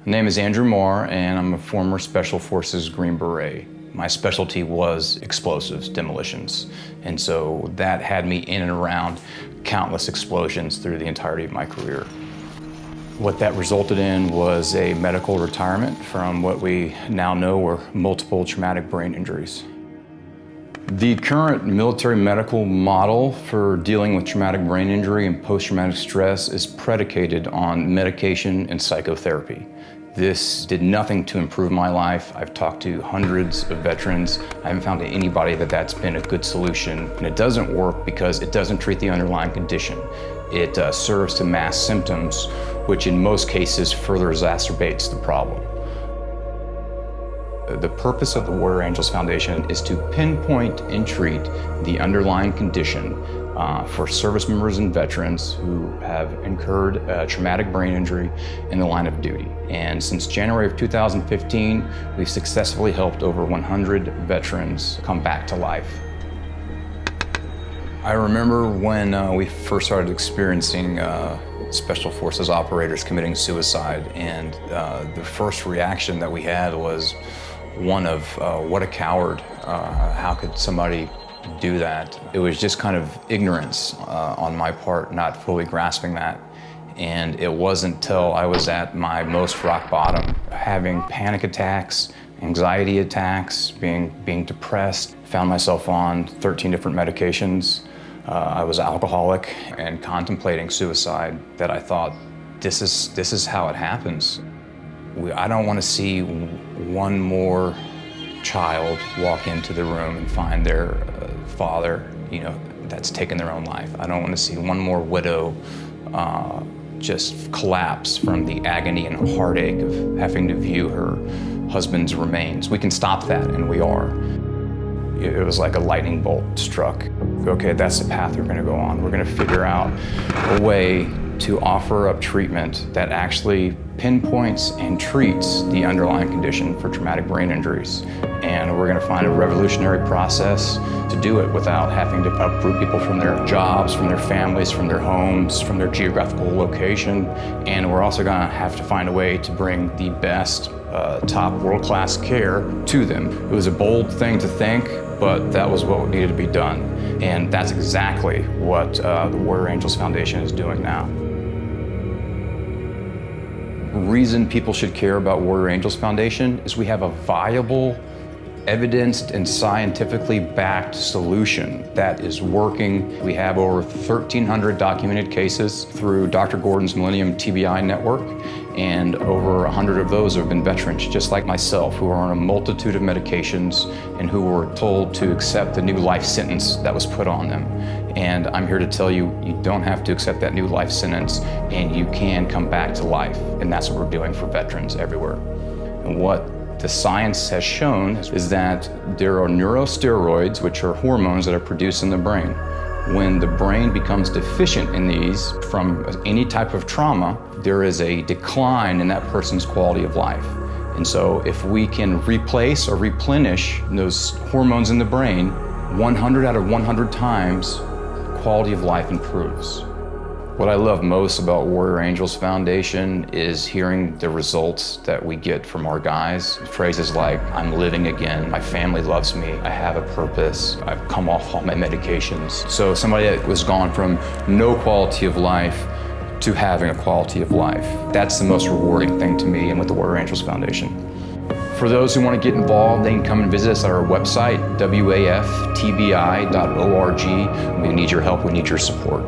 My name is Andrew Marr, and I'm a former Special Forces Green Beret. My specialty was explosives, demolitions, and so that had me in and around countless explosions through the entirety of my career. What that resulted in was a medical retirement from what we now know were multiple traumatic brain injuries. The current military medical model for dealing with traumatic brain injury and post-traumatic stress is predicated on medication and psychotherapy. This did nothing to improve my life. I've talked to hundreds of veterans. I haven't found anybody that's been a good solution. And it doesn't work because it doesn't treat the underlying condition. It serves to mask symptoms, which in most cases further exacerbates the problem. The purpose of the Warrior Angels Foundation is to pinpoint and treat the underlying condition for service members and veterans who have incurred a traumatic brain injury in the line of duty. And since January of 2015, we've successfully helped over 100 veterans come back to life. I remember when we first started experiencing Special Forces operators committing suicide, and the first reaction that we had was one of, what a coward. How could somebody do that? It was just kind of ignorance on my part, not fully grasping that. And it wasn't until I was at my most rock bottom, having panic attacks, anxiety attacks, being depressed, found myself on 13 different medications. I was alcoholic and contemplating suicide, that I thought, this is how it happens. I don't want to see one more child walk into the room and find their father, that's taken their own life. I don't want to see one more widow just collapse from the agony and heartache of having to view her husband's remains. We can stop that, and we are. It was like a lightning bolt struck. Okay, that's the path we're going to go on. We're going to figure out a way to offer up treatment that actually pinpoints and treats the underlying condition for traumatic brain injuries. And we're going to find a revolutionary process to do it without having to uproot people from their jobs, from their families, from their homes, from their geographical location. And we're also going to have to find a way to bring the best, top world-class care to them. It was a bold thing to think, but that was what needed to be done. And that's exactly what the Warrior Angels Foundation is doing now. Reason people should care about Warrior Angels Foundation is we have a viable, evidenced and scientifically backed solution that is working. We have over 1,300 documented cases through Dr. Gordon's Millennium TBI network, and over 100 of those have been veterans just like myself, who are on a multitude of medications and who were told to accept the new life sentence that was put on them. And I'm here to tell you, you don't have to accept that new life sentence, and you can come back to life. And that's what we're doing for veterans everywhere. And what the science has shown is that there are neurosteroids, which are hormones that are produced in the brain. When the brain becomes deficient in these from any type of trauma, there is a decline in that person's quality of life. And so if we can replace or replenish those hormones in the brain, 100 out of 100 times, quality of life improves. What I love most about Warrior Angels Foundation is hearing the results that we get from our guys. Phrases like, I'm living again, my family loves me, I have a purpose, I've come off all my medications. So somebody that was gone from no quality of life to having a quality of life. That's the most rewarding thing to me and with the Warrior Angels Foundation. For those who want to get involved, they can come and visit us at our website, waftbi.org. We need your help, we need your support.